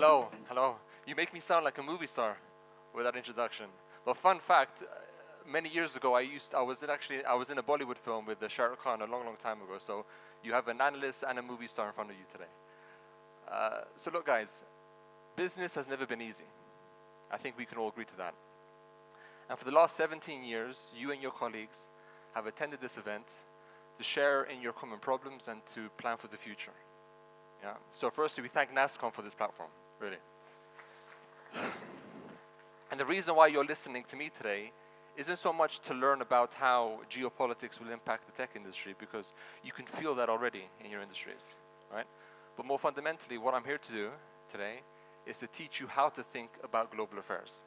Hello, hello. You make me sound like a movie star with that introduction. But fun fact, many years ago, I was in a Bollywood film with Shah Rukh Khan a long, long time ago. So you have an analyst and a movie star in front of you today. So look, guys, business has never been easy. I think we can all agree to that. And for the last 17 years, you and your colleagues have attended this event to share in your common problems and to plan for the future. Yeah. So firstly, we thank Nasscom for this platform, really. And the reason why you're listening to me today isn't so much to learn about how geopolitics will impact the tech industry, because you can feel that already in your industries, right? But more fundamentally, what I'm here to do today is to teach you how to think about global affairs.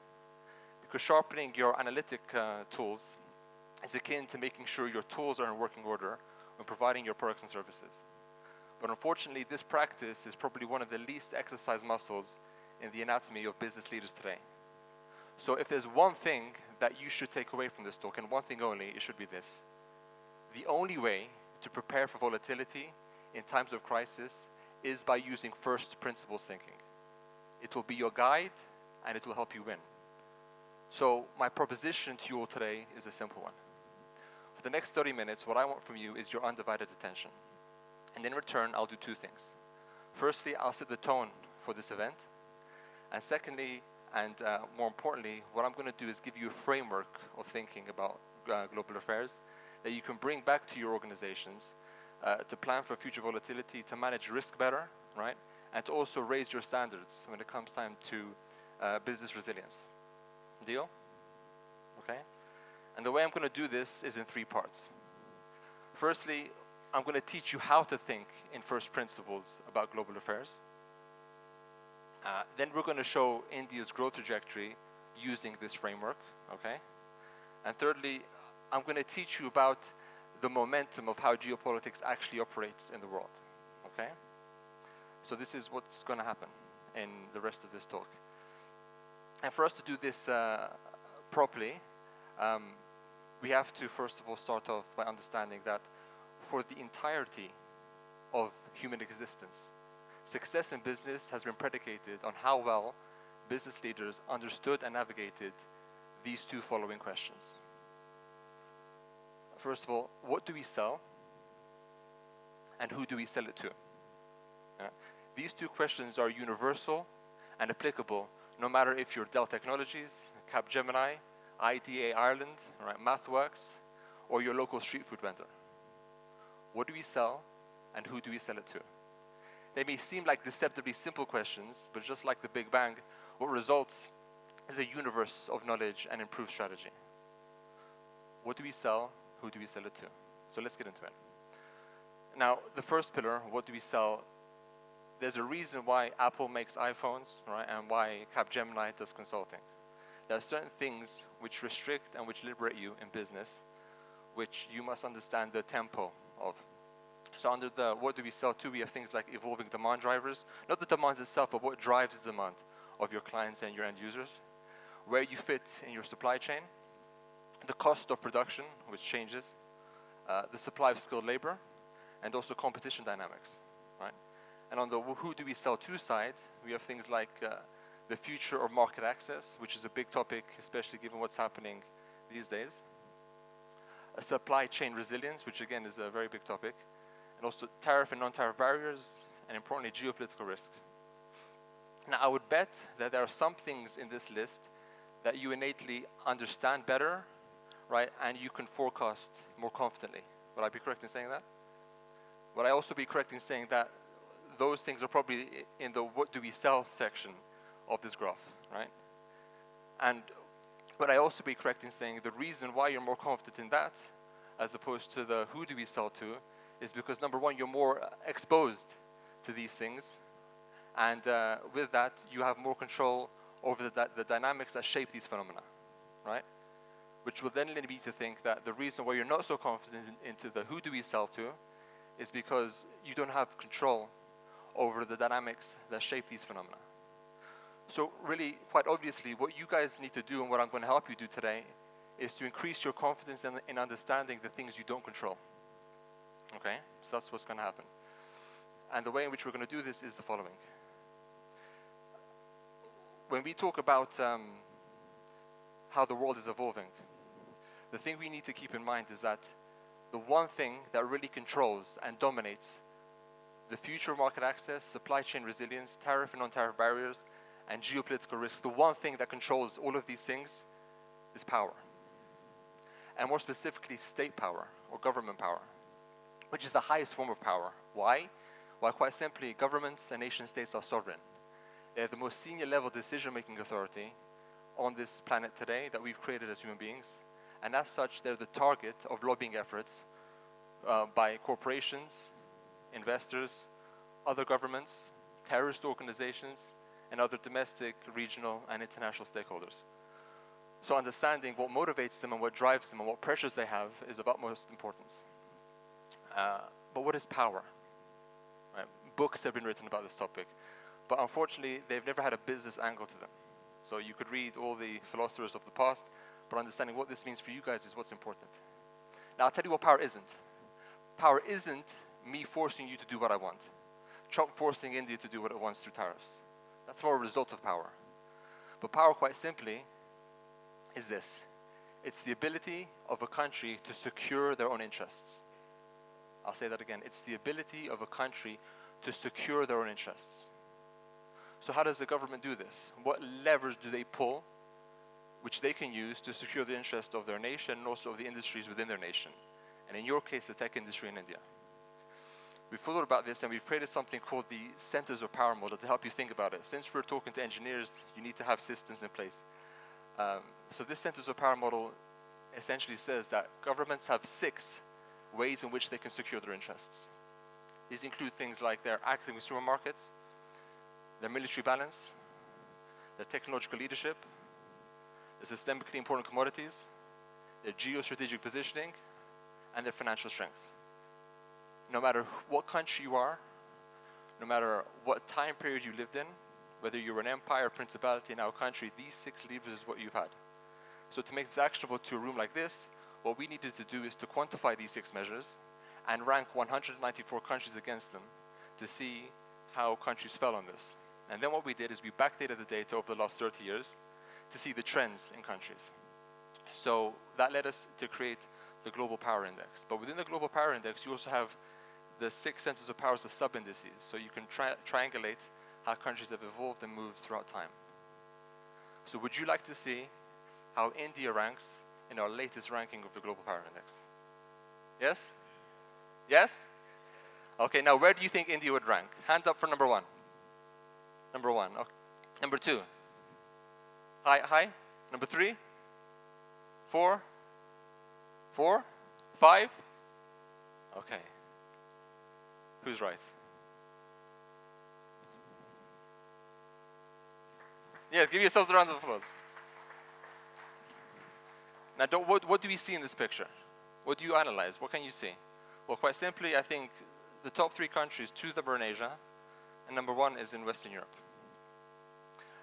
Because sharpening your analytic tools is akin to making sure your tools are in working order when providing your products and services. But unfortunately, this practice is probably one of the least exercised muscles in the anatomy of business leaders today. So if there's one thing that you should take away from this talk, and one thing only, it should be this. The only way to prepare for volatility in times of crisis is by using first principles thinking. It will be your guide, and it will help you win. So my proposition to you all today is a simple one. For the next 30 minutes, what I want from you is your undivided attention. And in return, I'll do two things. Firstly, I'll set the tone for this event. And secondly, and more importantly, what I'm going to do is give you a framework of thinking about global affairs that you can bring back to your organizations to plan for future volatility, to manage risk better, right? And to also raise your standards when it comes time to business resilience. Deal? Okay? And the way I'm going to do this is in three parts. Firstly, I'm going to teach you how to think in first principles about global affairs. Then we're going to show India's growth trajectory using this framework, okay? And thirdly, I'm going to teach you about the momentum of how geopolitics actually operates in the world, okay? So this is what's going to happen in the rest of this talk. And for us to do this properly, we have to first of all start off by understanding that for the entirety of human existence, success in business has been predicated on how well business leaders understood and navigated these two following questions. First of all, what do we sell? And who do we sell it to? These two questions are universal and applicable no matter if you're Dell Technologies, Capgemini, IDA Ireland, right, MathWorks, or your local street food vendor. What do we sell, and who do we sell it to? They may seem like deceptively simple questions, but just like the Big Bang, what results is a universe of knowledge and improved strategy. What do we sell? Who do we sell it to? So let's get into it. Now, the first pillar, what do we sell? There's a reason why Apple makes iPhones, right, and why Capgemini does consulting. There are certain things which restrict and which liberate you in business, which you must understand the tempo of. So under the what do we sell to, we have things like evolving demand drivers, not the demand itself, but what drives the demand of your clients and your end users, where you fit in your supply chain, the cost of production, which changes, the supply of skilled labor, and also competition dynamics, right? And on the who do we sell to side, we have things like the future of market access, which is a big topic, especially given what's happening these days. A supply chain resilience, which again is a very big topic, and also tariff and non-tariff barriers, and importantly, geopolitical risk. Now, I would bet that there are some things in this list that you innately understand better, right, and you can forecast more confidently. Would I be correct in saying that? Would I also be correct in saying that those things are probably in the what do we sell section of this graph, right? And would I also be correct in saying the reason why you're more confident in that as opposed to the who do we sell to is because, number one, you're more exposed to these things, and with that, you have more control over the dynamics that shape these phenomena, right? Which will then lead me to think that the reason why you're not so confident into the who do we sell to is because you don't have control over the dynamics that shape these phenomena. So really, quite obviously, what you guys need to do and what I'm going to help you do today is to increase your confidence in understanding the things you don't control. Okay? So that's what's going to happen. And the way in which we're going to do this is the following. when we talk about how the world is evolving, the thing we need to keep in mind is that the one thing that really controls and dominates the future market access, supply chain resilience, tariff and non-tariff barriers, and geopolitical risks, the one thing that controls all of these things is power. And more specifically, state power or government power, which is the highest form of power. Why? Well, quite simply, governments and nation states are sovereign. They have the most senior level decision-making authority on this planet today that we've created as human beings. And as such, they're the target of lobbying efforts by corporations, investors, other governments, terrorist organizations, and other domestic, regional, and international stakeholders. So understanding what motivates them and what drives them and what pressures they have is of utmost importance. But what is power? Right? Books have been written about this topic, but unfortunately, they've never had a business angle to them. So you could read all the philosophers of the past, but understanding what this means for you guys is what's important. Now, I'll tell you what power isn't. Power isn't me forcing you to do what I want. Trump forcing India to do what it wants through tariffs. That's more a result of power. But power, quite simply, is this. It's the ability of a country to secure their own interests. I'll say that again. It's the ability of a country to secure their own interests. So how does the government do this? What levers do they pull which they can use to secure the interest of their nation and also of the industries within their nation? And in your case, the tech industry in India. We've thought about this and we've created something called the Centers of Power model to help you think about it. Since we're talking to engineers, you need to have systems in place. So this Centers of Power model essentially says that governments have 6 ways in which they can secure their interests. These include things like their active consumer markets, their military balance, their technological leadership, their systemically important commodities, their geostrategic positioning, and their financial strength. No matter what country you are, no matter what time period you lived in, whether you're an empire, principality in our country, these 6 levers is what you've had. So to make this actionable to a room like this, what we needed to do is to quantify these 6 measures and rank 194 countries against them to see how countries fell on this. And then what we did is we backdated the data over the last 30 years to see the trends in countries. So that led us to create the Global Power Index. But within the Global Power Index, you also have the 6 centers of power as sub-indices. So you can triangulate how countries have evolved and moved throughout time. So would you like to see how India ranks in our latest ranking of the Global Power Index? Yes? Yes? Okay, now where do you think India would rank? Hand up for number 1. Number 1. Okay. Number 2. High. Number 3. 4. 4. 5. Okay. Who's right? Yeah, give yourselves a round of applause. Now, what do we see in this picture? What do you analyze? What can you see? Well, quite simply, I think the top 3 countries, 2 of them are in Asia, and number 1 is in Western Europe.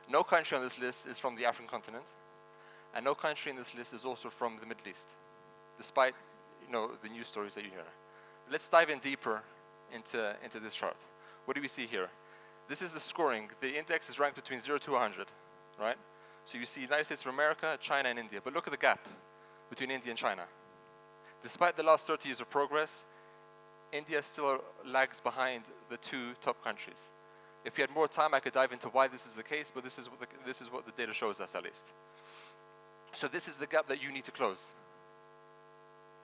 No country on this list is from the African continent, and no country in this list is also from the Middle East, despite the news stories that you hear. Let's dive in deeper into this chart. What do we see here? This is the scoring. The index is ranked between 0 to 100, right? So you see United States of America, China, and India. But look at the gap between India and China. Despite the last 30 years of progress, India still lags behind the 2 top countries. If we had more time, I could dive into why this is the case, but this is what the data shows us, at least. So this is the gap that you need to close.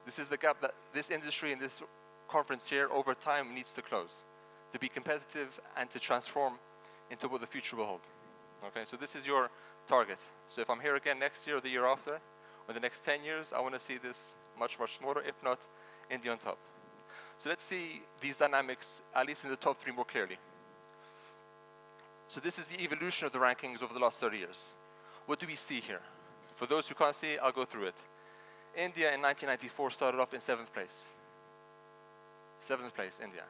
This is the gap that this industry and this conference here over time needs to close to be competitive and to transform into what the future will hold. Okay, so this is your target. So if I'm here again next year or the year after, or the next 10 years, I want to see this much, much smaller, if not India on top. So let's see these dynamics, at least in the top 3 more clearly. So this is the evolution of the rankings over the last 30 years. What do we see here? For those who can't see, I'll go through it. India in 1994 started off in 7th place. 7th place, India.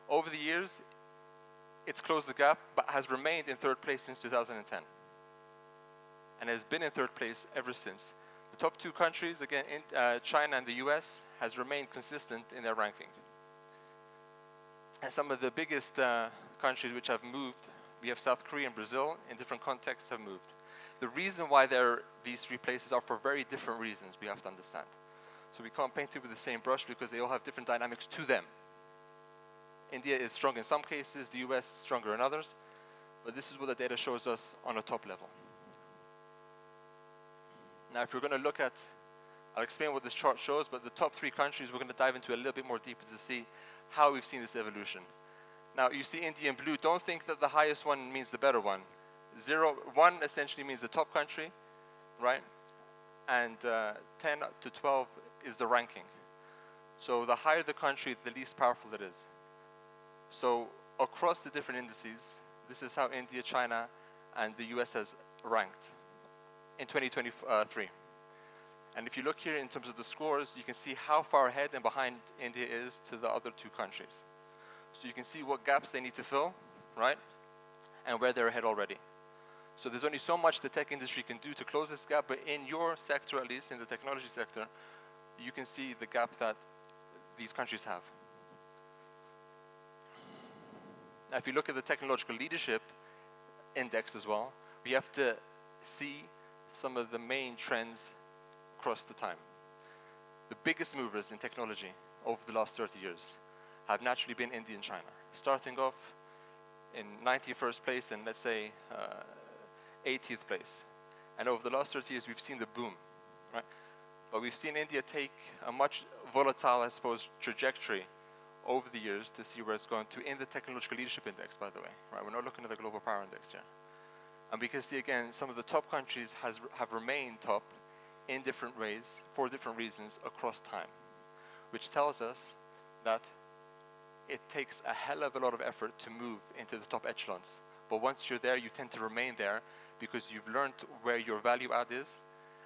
Over the years, it's closed the gap, but has remained in 3rd place since 2010. And has been in 3rd place ever since. The top 2 countries, again, China and the US, has remained consistent in their ranking. And some of the biggest countries which have moved We have South Korea and Brazil in different contexts have moved. The reason why these three places are for very different reasons we have to understand. So we can't paint it with the same brush because they all have different dynamics to them. India is strong in some cases, the US stronger in others, but this is what the data shows us on a top level. Now if we're going to look at, I'll explain what this chart shows, but the top three countries we're going to dive into a little bit more deeper to see how we've seen this evolution. Now you see India in blue, don't think that the highest one means the better one. 1 essentially means the top country, right? And 10 to 12 is the ranking. So the higher the country, the least powerful it is. So across the different indices, this is how India, China, and the US has ranked in 2023. And if you look here in terms of the scores, you can see how far ahead and behind India is to the other two countries. So you can see what gaps they need to fill, right? And where they're ahead already. So there's only so much the tech industry can do to close this gap, but in your sector, at least in the technology sector, you can see the gap that these countries have. Now, if you look at the technological leadership index as well, we have to see some of the main trends across the time. The biggest movers in technology over the last 30 years have naturally been India and China, starting off in 91st place and let's say 80th place. And over the last 30 years, we've seen the boom, right? But we've seen India take a much volatile, I suppose, trajectory over the years to see where it's going to in the technological leadership index, by the way, right? We're not looking at the global power index here. And we can see, again, some of the top countries have remained top in different ways for different reasons across time, which tells us that it takes a hell of a lot of effort to move into the top echelons. But once you're there, you tend to remain there because you've learned where your value add is.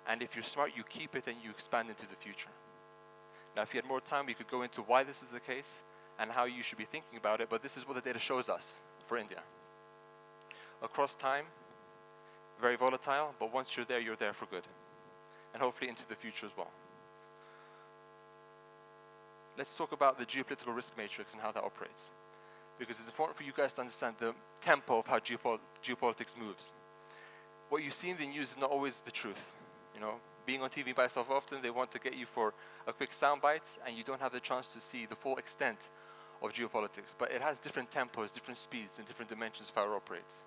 And if you're smart, you keep it and you expand into the future. Now, if you had more time, we could go into why this is the case and how you should be thinking about it. But this is what the data shows us for India. Across time, very volatile, but once you're there for good. And hopefully into the future as well. Let's talk about the geopolitical risk matrix and how that operates. Because it's important for you guys to understand the tempo of how geopolitics moves. What you see in the news is not always the truth. You know, being on TV by itself often, they want to get you for a quick soundbite, and you don't have the chance to see the full extent of geopolitics. But it has different tempos, different speeds, and different dimensions of how it operates.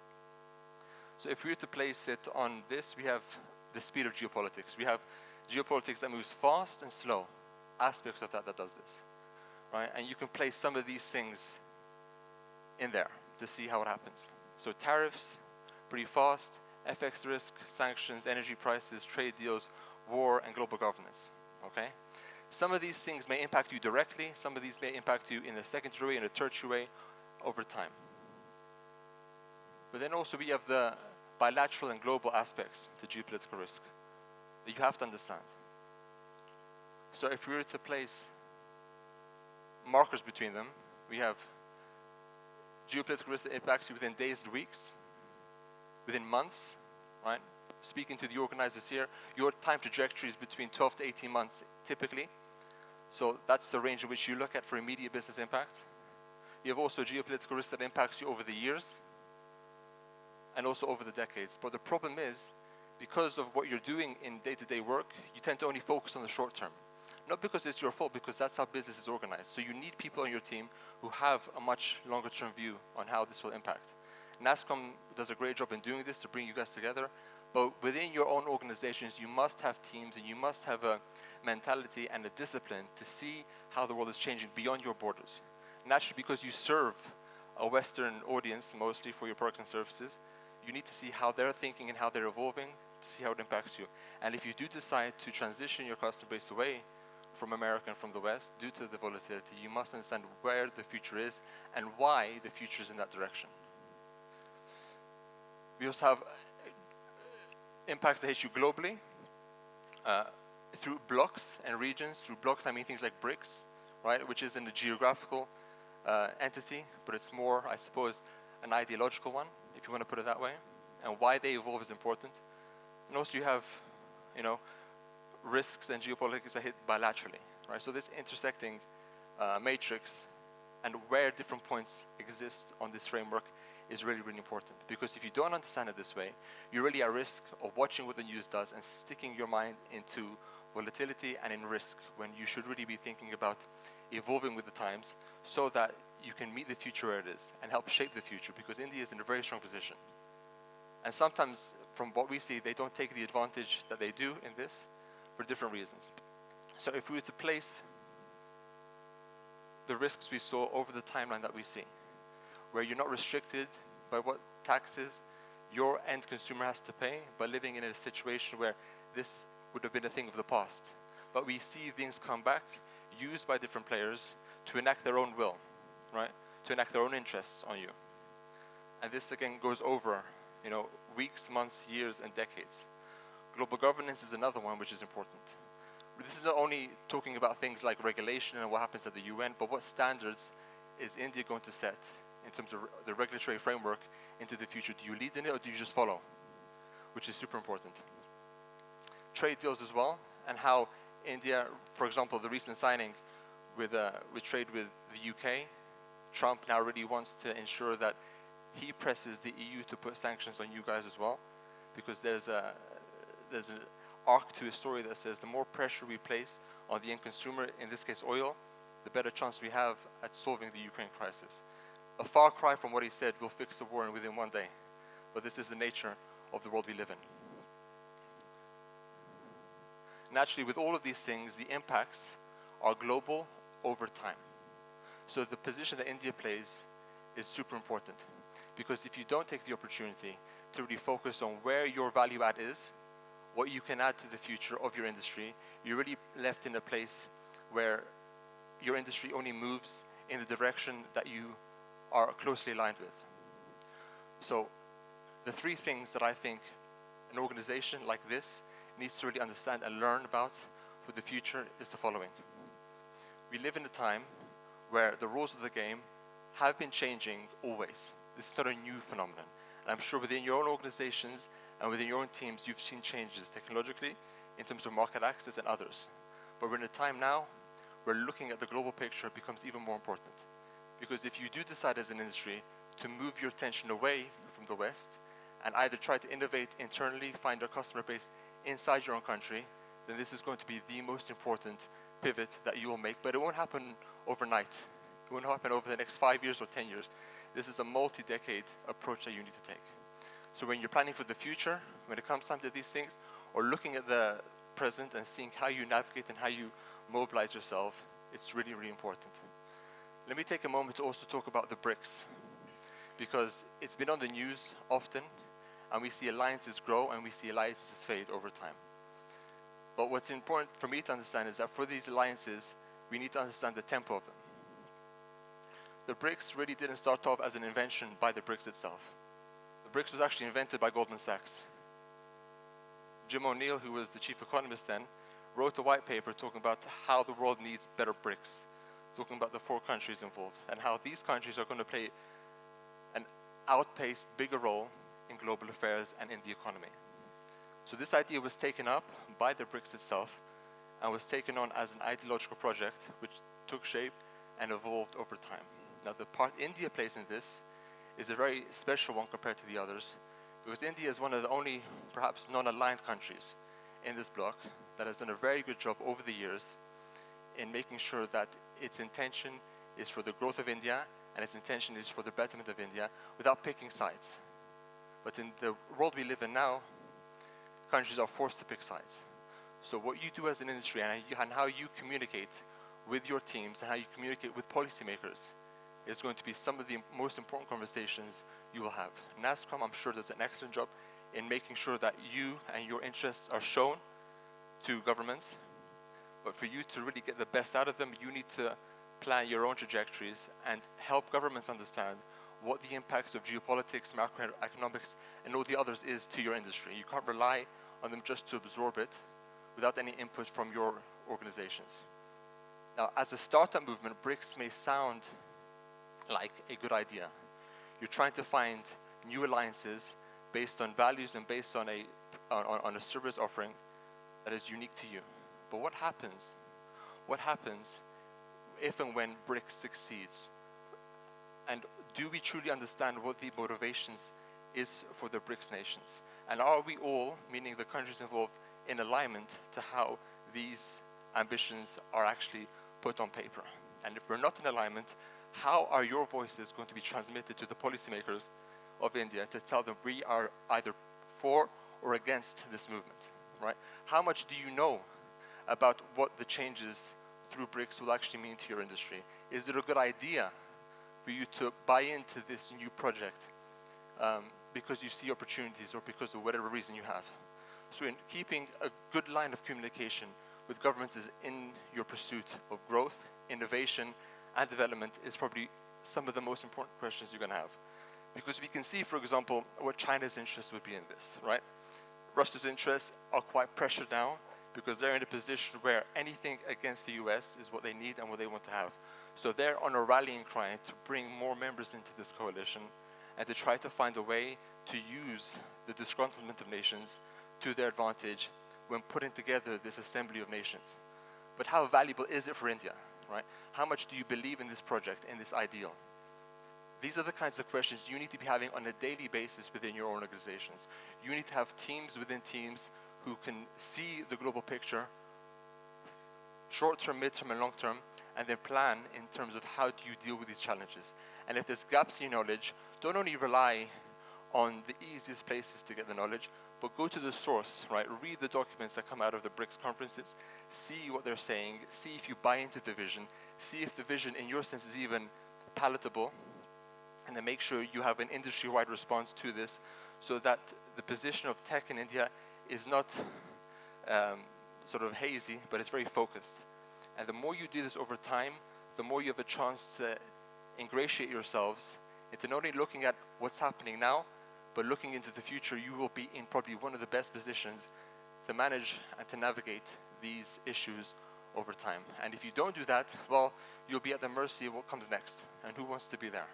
So if we were to place it on this, we have the speed of geopolitics. We have geopolitics that moves fast and slow, aspects of that does this, right? And you can place some of these things in there to see how it happens. So tariffs, pretty fast, FX risk, sanctions, energy prices, trade deals, war, and global governance, okay? Some of these things may impact you directly, some of these may impact you in a secondary way, in a tertiary way, over time. But then also we have the bilateral and global aspects to geopolitical risk that you have to understand. So if we were to place markers between them, we have geopolitical risk that impacts you within days and weeks, within months, right? Speaking to the organizers here, your time trajectory is between 12 to 18 months typically. So that's the range in which you look at for immediate business impact. You have also geopolitical risk that impacts you over the years and also over the decades. But the problem is, because of what you're doing in day-to-day work, you tend to only focus on the short term. Not because it's your fault, because that's how business is organized. So you need people on your team who have a much longer term view on how this will impact. Nasscom does a great job in doing this to bring you guys together. But within your own organizations, you must have teams and you must have a mentality and a discipline to see how the world is changing beyond your borders. Naturally, because you serve a Western audience mostly for your products and services, you need to see how they're thinking and how they're evolving to see how it impacts you. And if you do decide to transition your customer base away from America and from the West due to the volatility, you must understand where the future is and why the future is in that direction. We also have impacts that hit you globally through blocks and regions. Through blocks, I mean things like BRICS, right, which is in a geographical entity, but it's more, I suppose, an ideological one, if you want to put it that way. And why they evolve is important. And also you have, risks and geopolitics that hit bilaterally, right? So this intersecting matrix and where different points exist on this framework is really, really important. Because if you don't understand it this way, you're really at risk of watching what the news does and sticking your mind into volatility and in risk, when you should really be thinking about evolving with the times so that you can meet the future where it is and help shape the future, because India is in a very strong position. And sometimes, from what we see, they don't take the advantage that they do in this for different reasons. So if we were to place the risks we saw over the timeline that we see, where you're not restricted by what taxes your end consumer has to pay, but living in a situation where this would have been a thing of the past. But we see things come back, used by different players to enact their own will, right? To enact their own interests on you. And this again goes over, weeks, months, years, and decades. Global governance is another one which is important. This is not only talking about things like regulation and what happens at the UN, but what standards is India going to set in terms of the regulatory framework into the future? Do you lead in it or do you just follow? Which is super important. Trade deals as well, and how India, for example, the recent signing with trade with the UK, Trump now really wants to ensure that he presses the EU to put sanctions on you guys as well, because there's an arc to a story that says the more pressure we place on the end consumer, in this case oil, the better chance we have at solving the Ukraine crisis. A far cry from what he said, we'll fix the war within one day. But this is the nature of the world we live in. Naturally, with all of these things, the impacts are global over time. So the position that India plays is super important, because if you don't take the opportunity to really focus on where your value add is, what you can add to the future of your industry, you're really left in a place where your industry only moves in the direction that you are closely aligned with. So the three things that I think an organization like this needs to really understand and learn about for the future is the following. We live in a time where the rules of the game have been changing always. This is not a new phenomenon. And I'm sure within your own organizations and within your own teams, you've seen changes technologically in terms of market access and others. But we're in a time now where looking at the global picture becomes even more important. Because if you do decide as an industry to move your attention away from the West and either try to innovate internally, find a customer base inside your own country, then this is going to be the most important pivot that you will make. But it won't happen overnight. It won't happen over the next 5 years or 10 years. This is a multi-decade approach that you need to take. So when you're planning for the future, when it comes time to these things, or looking at the present and seeing how you navigate and how you mobilize yourself, it's really, really important. Let me take a moment to also talk about the BRICS, because it's been on the news often, and we see alliances grow and we see alliances fade over time. But what's important for me to understand is that for these alliances, we need to understand the tempo of them. The BRICS really didn't start off as an invention by the BRICS itself. The BRICS was actually invented by Goldman Sachs. Jim O'Neill, who was the chief economist then, wrote a white paper talking about how the world needs better BRICS, talking about the 4 countries involved and how these countries are going to play an outpaced, bigger role in global affairs and in the economy. So this idea was taken up by the BRICS itself and was taken on as an ideological project which took shape and evolved over time. Now the part India plays in this is a very special one compared to the others, because India is one of the only, perhaps, non-aligned countries in this bloc that has done a very good job over the years in making sure that its intention is for the growth of India and its intention is for the betterment of India without picking sides. But in the world we live in now, countries are forced to pick sides. So what you do as an industry and how you communicate with your teams and how you communicate with policymakers is going to be some of the most important conversations you will have. Nasscom, I'm sure, does an excellent job in making sure that you and your interests are shown to governments. But for you to really get the best out of them, you need to plan your own trajectories and help governments understand what the impacts of geopolitics, macroeconomics, and all the others is to your industry. You can't rely on them just to absorb it without any input from your organizations. Now, as a startup movement, BRICS may sound like a good idea. You're trying to find new alliances based on values and based on a service offering that is unique to you. But what happens? What happens if and when BRICS succeeds? And do we truly understand what the motivations is for the BRICS nations? And are we all, meaning the countries involved, in alignment to how these ambitions are actually put on paper? And if we're not in alignment, how are your voices going to be transmitted to the policymakers of India to tell them we are either for or against this movement, right? How much do you know about what the changes through BRICS will actually mean to your industry? Is it a good idea for you to buy into this new project because you see opportunities or because of whatever reason you have? So in keeping a good line of communication with governments is in your pursuit of growth, innovation, and development is probably some of the most important questions you're going to have. Because we can see, for example, what China's interest would be in this, right? Russia's interests are quite pressured now because they're in a position where anything against the US is what they need and what they want to have. So they're on a rallying cry to bring more members into this coalition and to try to find a way to use the disgruntlement of nations to their advantage when putting together this assembly of nations. But how valuable is it for India, right? How much do you believe in this project, in this ideal? These are the kinds of questions you need to be having on a daily basis within your organizations. You need to have teams within teams who can see the global picture, short-term, mid-term, and long-term, and then plan in terms of how do you deal with these challenges. And if there's gaps in your knowledge, don't only rely on the easiest places to get the knowledge, but go to the source, right? Read the documents that come out of the BRICS conferences, see what they're saying, see if you buy into the vision, see if the vision in your sense is even palatable, and then make sure you have an industry-wide response to this so that the position of tech in India is not sort of hazy, but it's very focused. And the more you do this over time, the more you have a chance to ingratiate yourselves into not only looking at what's happening now, but looking into the future. You will be in probably one of the best positions to manage and to navigate these issues over time. And if you don't do that, well, you'll be at the mercy of what comes next and who wants to be there.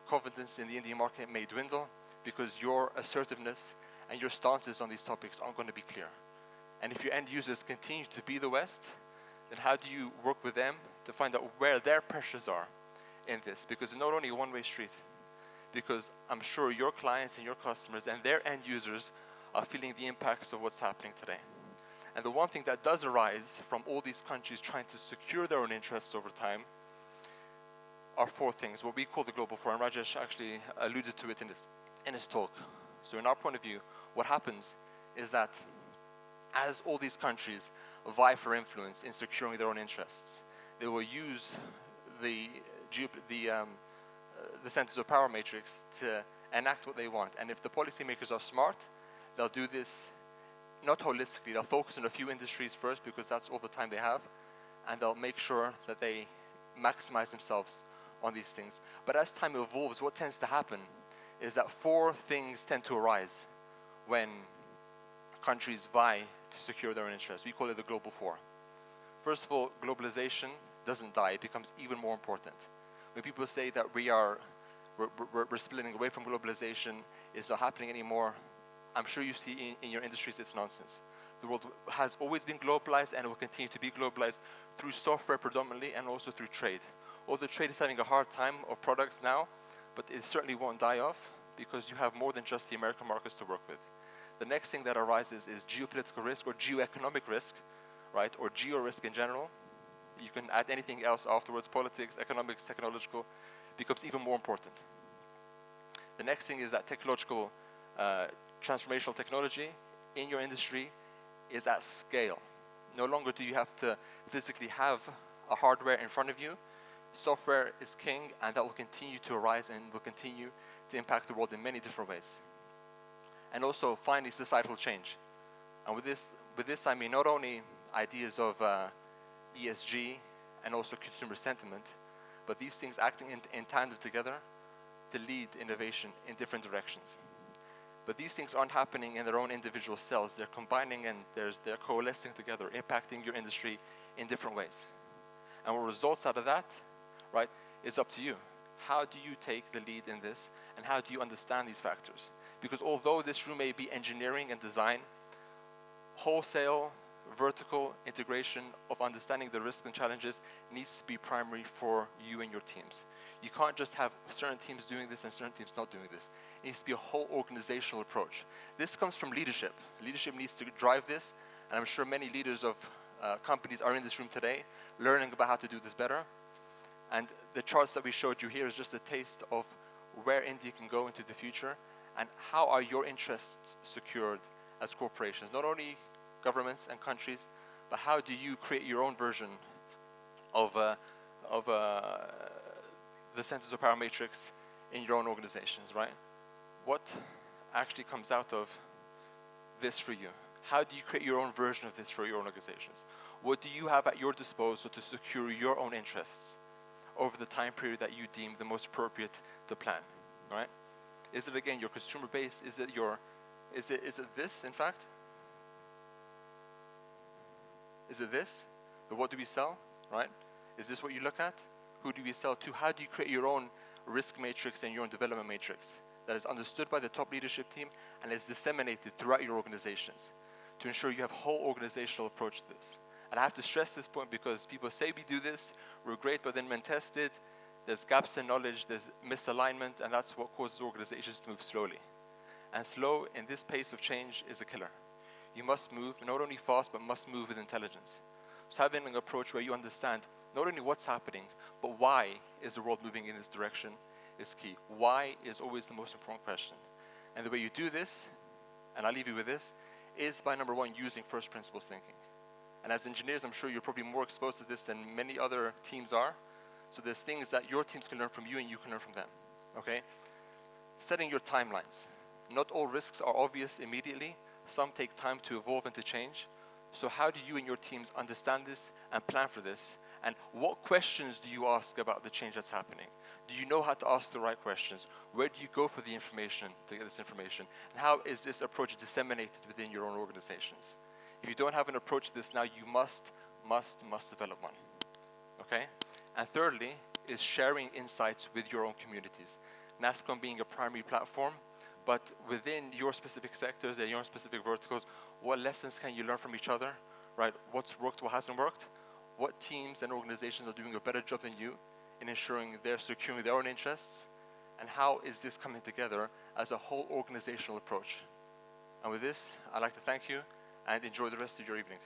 Confidence in the Indian market may dwindle because your assertiveness and your stances on these topics aren't going to be clear. And if your end users continue to be the West, then how do you work with them to find out where their pressures are in this? Because it's not only a one-way street. Because I'm sure your clients and your customers and their end users are feeling the impacts of what's happening today. And the one thing that does arise from all these countries trying to secure their own interests over time are four things, what we call the Global Four, and Rajesh actually alluded to it in his talk. So in our point of view, what happens is that as all these countries vie for influence in securing their own interests, they will use the centers of power matrix to enact what they want. And if the policymakers are smart, they'll do this not holistically. They'll focus on a few industries first because that's all the time they have, and they'll make sure that they maximize themselves on these things. But as time evolves, what tends to happen is that four things tend to arise when countries vie to secure their own interests. We call it the Global Four. First of all, globalization doesn't die. It becomes even more important. When people say that we're splitting away from globalization, it's not happening anymore, I'm sure you see in your industries it's nonsense. The world has always been globalized and it will continue to be globalized through software predominantly and also through trade. Although trade is having a hard time of products now, but it certainly won't die off because you have more than just the American markets to work with. The next thing that arises is geopolitical risk or geoeconomic risk, right, or geo-risk in general. You can add anything else afterwards, politics, economics, technological, becomes even more important. The next thing is that technological, transformational technology in your industry is at scale. No longer do you have to physically have a hardware in front of you. Software is king, and that will continue to arise and will continue to impact the world in many different ways. And also, finally, societal change. And with this I mean not only ideas of ESG and also consumer sentiment, but these things acting in tandem together to lead innovation in different directions. But these things aren't happening in their own individual cells. They're combining and they're coalescing together, impacting your industry in different ways. And what results out of that, right, is up to you. How do you take the lead in this, and how do you understand these factors? Because although this room may be engineering and design, wholesale vertical integration of understanding the risks and challenges needs to be primary for you and your teams. You can't just have certain teams doing this and certain teams not doing this. It needs to be a whole organizational approach. This comes from leadership. Leadership needs to drive this, and I'm sure many leaders of companies are in this room today learning about how to do this better. And the charts that we showed you here is just a taste of where India can go into the future and how are your interests secured as corporations, not only governments and countries, but how do you create your own version of the centers of power matrix in your own organizations, right? What actually comes out of this for you? How do you create your own version of this for your own organizations? What do you have at your disposal to secure your own interests over the time period that you deem the most appropriate to plan, right? Is it, again, your consumer base? Is it this, in fact? Is it this? The what do we sell, right? Is this what you look at? Who do we sell to? How do you create your own risk matrix and your own development matrix that is understood by the top leadership team and is disseminated throughout your organizations to ensure you have a whole organizational approach to this? And I have to stress this point because people say we do this, we're great, but then when tested, there's gaps in knowledge, there's misalignment, and that's what causes organizations to move slowly. And slow in this pace of change is a killer. You must move, not only fast, but must move with intelligence. So having an approach where you understand not only what's happening, but why is the world moving in this direction is key. Why is always the most important question. And the way you do this, and I'll leave you with this, is by number one, using first principles thinking. And as engineers, I'm sure you're probably more exposed to this than many other teams are. So there's things that your teams can learn from you and you can learn from them, okay? Setting your timelines. Not all risks are obvious immediately. Some take time to evolve and to change. So how do you and your teams understand this and plan for this? And what questions do you ask about the change that's happening? Do you know how to ask the right questions? Where do you go for the information, to get this information? And how is this approach disseminated within your own organizations? If you don't have an approach to this now, you must develop one, okay? And thirdly is sharing insights with your own communities. Nasscom being a primary platform, but within your specific sectors and your specific verticals, what lessons can you learn from each other, right? What's worked, what hasn't worked? What teams and organizations are doing a better job than you in ensuring they're securing their own interests? And how is this coming together as a whole organizational approach? And with this, I'd like to thank you and enjoy the rest of your evening.